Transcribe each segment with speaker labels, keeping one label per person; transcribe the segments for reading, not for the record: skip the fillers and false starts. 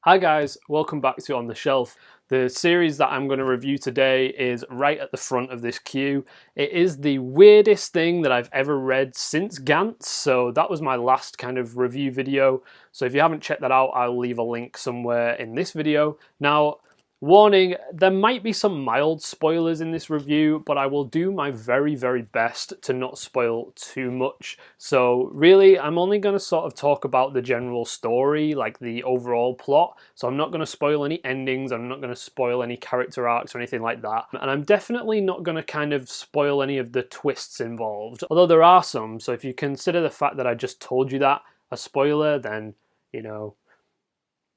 Speaker 1: Hi guys, welcome back to On The Shelf. The series that I'm going to review today is right at the front of this queue. It is the weirdest thing that I've ever read since Gantz, so that was my last kind of review video. So if you haven't checked that out, I'll leave a link somewhere in this video. Now, warning, there might be some mild spoilers in this review, but I will do my very, very best to not spoil too much. So really, I'm only going to sort of talk about the general story, like the overall plot. So I'm not going to spoil any endings, I'm not going to spoil any character arcs or anything like that. And I'm definitely not going to kind of spoil any of the twists involved, although there are some. So if you consider the fact that I just told you that a spoiler, then, you know,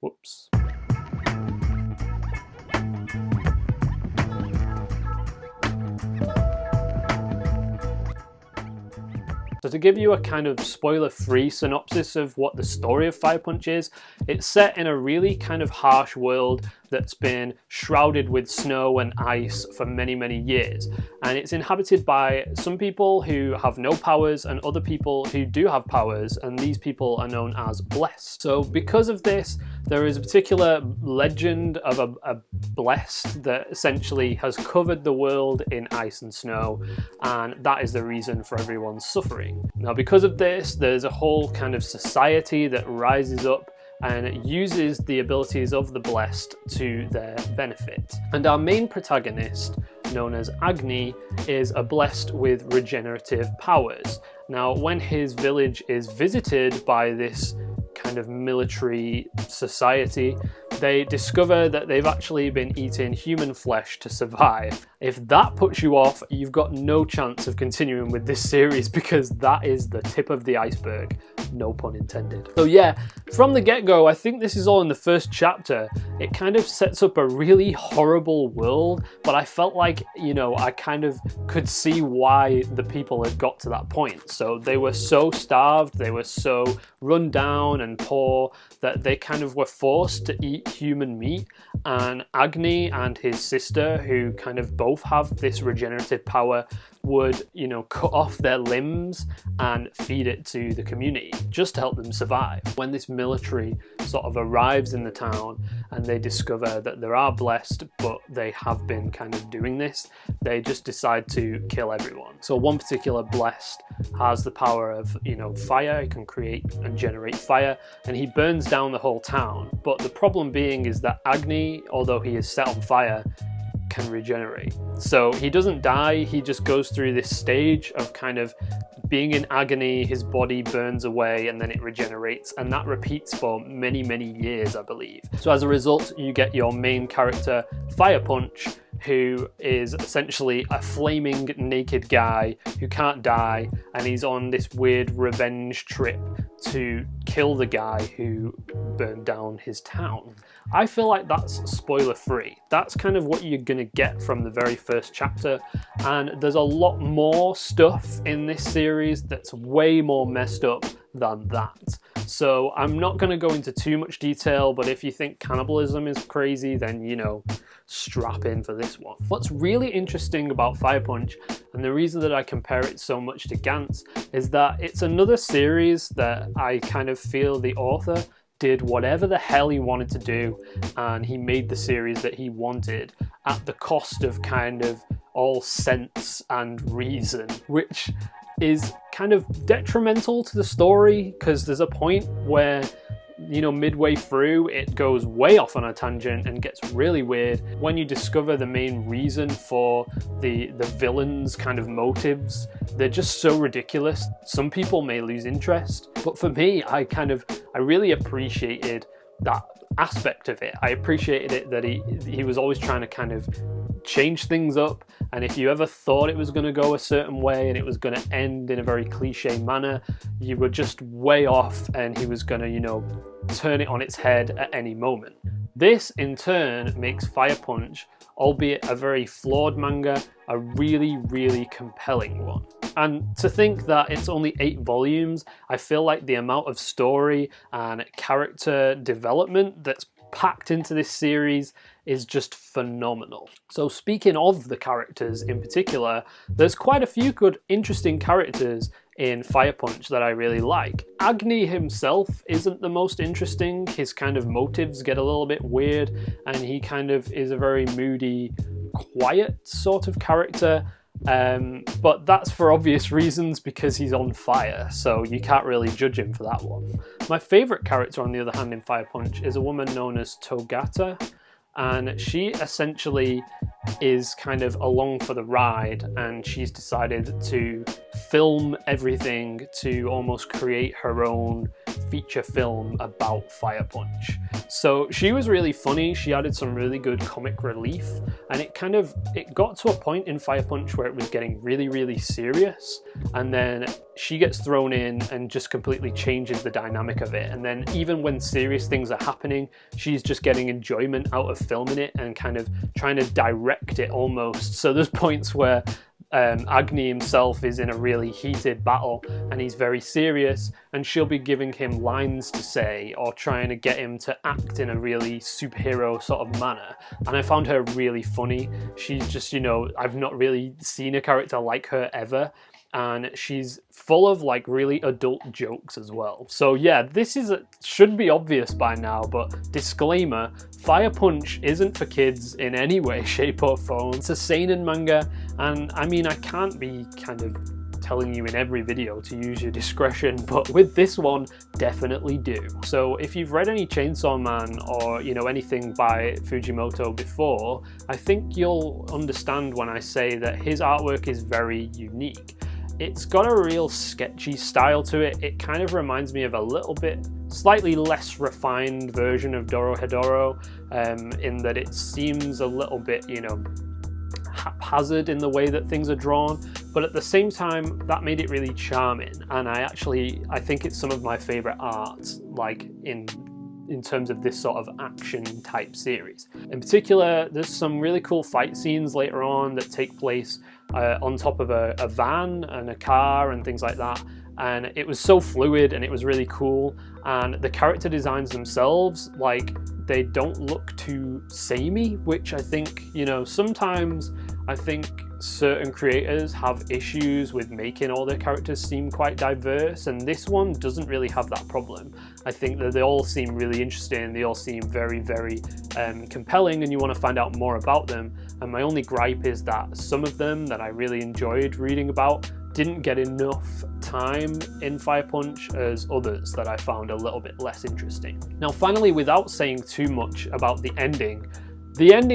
Speaker 1: whoops. So to give you a kind of spoiler-free synopsis of what the story of Fire Punch is, it's set in a really kind of harsh world that's been shrouded with snow and ice for many, many years. And it's inhabited by some people who have no powers and other people who do have powers, and these people are known as blessed. So because of this, there is a particular legend of a blessed that essentially has covered the world in ice and snow, and that is the reason for everyone's suffering. Now, because of this, there's a whole kind of society that rises up and uses the abilities of the blessed to their benefit. And our main protagonist, known as Agni, is a blessed with regenerative powers. Now, when his village is visited by this kind of military society, they discover that they've actually been eating human flesh to survive. If that puts you off, you've got no chance of continuing with this series, because that is the tip of the iceberg, no pun intended. So yeah, from the get-go, I think this is all in the first chapter. It kind of sets up a really horrible world, but I felt like, you know, I kind of could see why the people had got to that point. So they were so starved, they were so run down and poor that they kind of were forced to eat human meat, and Agni and his sister, who kind of both have this regenerative power, would, you know, cut off their limbs and feed it to the community just to help them survive. When this military sort of arrives in the town and they discover that there are blessed, but they have been kind of doing this, they just decide to kill everyone. So one particular blessed has the power of, you know, fire. He can create and generate fire, and he burns down the whole town. But the problem being is that Agni, although he is set on fire, can regenerate. So he doesn't die, he just goes through this stage of kind of being in agony, his body burns away and then it regenerates, and that repeats for many, many years, I believe. So as a result, you get your main character, Fire Punch, who is essentially a flaming naked guy who can't die, and he's on this weird revenge trip to kill the guy who burned down his town. I feel like that's spoiler free. That's kind of what you're gonna get from the very first chapter, and there's a lot more stuff in this series that's way more messed up than that. So I'm not going to go into too much detail, but if you think cannibalism is crazy, then, you know, strap in for this one. What's really interesting about Fire Punch, and the reason that I compare it so much to Gantz, is that it's another series that I kind of feel the author did whatever the hell he wanted to do, and he made the series that he wanted at the cost of kind of all sense and reason, which is kind of detrimental to the story, because there's a point where, you know, midway through it goes way off on a tangent and gets really weird when you discover the main reason for the villain's kind of motives. They're just so ridiculous. Some people may lose interest, but for me, I really appreciated that aspect of it. I appreciated it that he was always trying to kind of change things up, and if you ever thought it was going to go a certain way and it was going to end in a very cliche manner, you were just way off, and he was going to, you know, turn it on its head at any moment. This in turn makes Fire Punch, albeit a very flawed manga, a really, really compelling one. And to think that it's only 8 volumes, I feel like the amount of story and character development that's packed into this series is just phenomenal. So speaking of the characters in particular, there's quite a few good, interesting characters in Fire Punch that I really like. Agni himself isn't the most interesting. His kind of motives get a little bit weird, and he kind of is a very moody, quiet sort of character. But that's for obvious reasons, because he's on fire, so you can't really judge him for that one. My favourite character, on the other hand, in Fire Punch is a woman known as Togata, and she essentially is kind of along for the ride, and she's decided to film everything to almost create her own feature film about Fire Punch. So she was really funny, she added some really good comic relief, and it got to a point in Fire Punch where it was getting really, really serious, and then she gets thrown in and just completely changes the dynamic of it. And then even when serious things are happening, she's just getting enjoyment out of filming it and kind of trying to direct it almost. So there's points where Agni himself is in a really heated battle and he's very serious, and she'll be giving him lines to say or trying to get him to act in a really superhero sort of manner. And I found her really funny. She's just, you know, I've not really seen a character like her ever. And she's full of like really adult jokes as well. So yeah, this should be obvious by now, but disclaimer, Fire Punch isn't for kids in any way, shape or form. It's a seinen manga, and I mean, I can't be kind of telling you in every video to use your discretion, but with this one, definitely do. So if you've read any Chainsaw Man or, you know, anything by Fujimoto before, I think you'll understand when I say that his artwork is very unique. It's got a real sketchy style to it. It kind of reminds me of a little bit, slightly less refined version of Dorohedoro, in that it seems a little bit, you know, haphazard in the way that things are drawn, but at the same time, that made it really charming. And I think it's some of my favorite art, like in terms of this sort of action type series. In particular, there's some really cool fight scenes later on that take place on top of a van and a car and things like that, and it was so fluid and it was really cool. And the character designs themselves, like, they don't look too samey, which I think, you know, sometimes I think certain creators have issues with making all their characters seem quite diverse, and this one doesn't really have that problem. I think that they all seem really interesting, they all seem very, very compelling, and you want to find out more about them. And my only gripe is that some of them that I really enjoyed reading about didn't get enough time in Fire Punch as others that I found a little bit less interesting. Now finally, without saying too much about the ending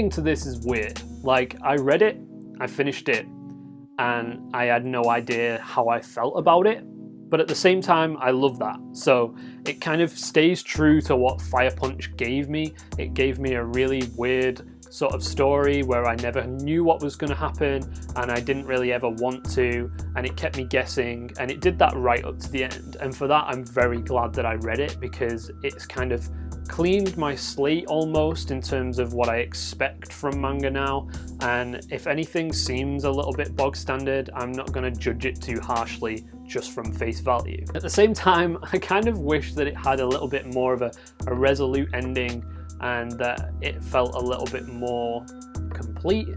Speaker 1: to this is weird. Like, I read it, I finished it, and I had no idea how I felt about it, but at the same time, I love that. So it kind of stays true to what Fire Punch gave me. It gave me a really weird sort of story where I never knew what was going to happen, and I didn't really ever want to, and it kept me guessing, and it did that right up to the end. And for that, I'm very glad that I read it, because it's kind of cleaned my slate almost in terms of what I expect from manga now, and if anything seems a little bit bog standard, I'm not going to judge it too harshly just from face value. At the same time, I kind of wish that it had a little bit more of a resolute ending, and that it felt a little bit more complete.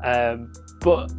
Speaker 1: But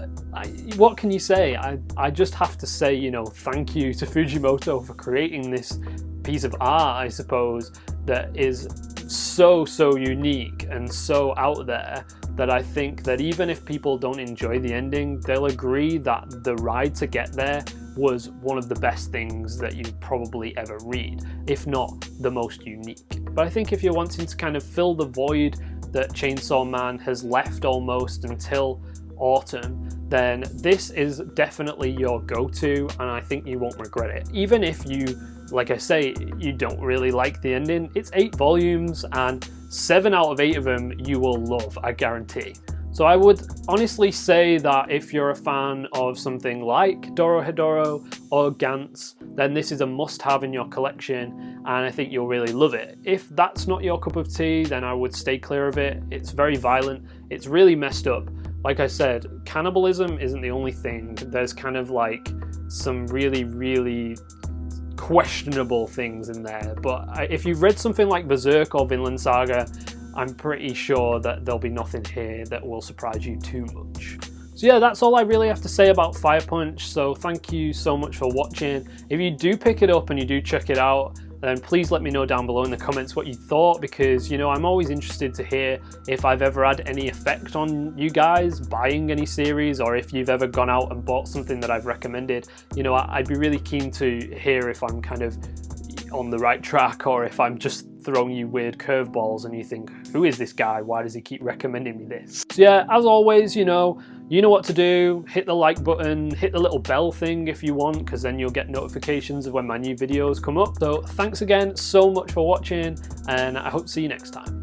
Speaker 1: what can you say? I just have to say, you know, thank you to Fujimoto for creating this piece of art, I suppose, that is so unique and so out there, that I think that even if people don't enjoy the ending, they'll agree that the ride to get there was one of the best things that you probably ever read, if not the most unique. But I think if you're wanting to kind of fill the void that Chainsaw Man has left almost until autumn, then this is definitely your go-to, and I think you won't regret it. Even if you, like I say, you don't really like the ending, it's 8 volumes and 7 out of 8 of them you will love, I guarantee. So I would honestly say that if you're a fan of something like Dorohedoro or Gantz, then this is a must-have in your collection, and I think you'll really love it. If that's not your cup of tea, then I would stay clear of it. It's very violent, it's really messed up. Like I said, cannibalism isn't the only thing. There's kind of like some really questionable things in there. But if you've read something like Berserk or Vinland Saga, I'm pretty sure that there'll be nothing here that will surprise you too much. So yeah, that's all I really have to say about Fire Punch, so thank you so much for watching. If you do pick it up and you do check it out, then please let me know down below in the comments what you thought, because, you know, I'm always interested to hear if I've ever had any effect on you guys buying any series, or if you've ever gone out and bought something that I've recommended. You know, I'd be really keen to hear if I'm kind of on the right track, or if I'm just throwing you weird curveballs and you think, who is this guy? Why does he keep recommending me this? So yeah, as always, you know what to do. Hit the like button, hit the little bell thing if you want, because then you'll get notifications of when my new videos come up. So thanks again so much for watching, and I hope to see you next time.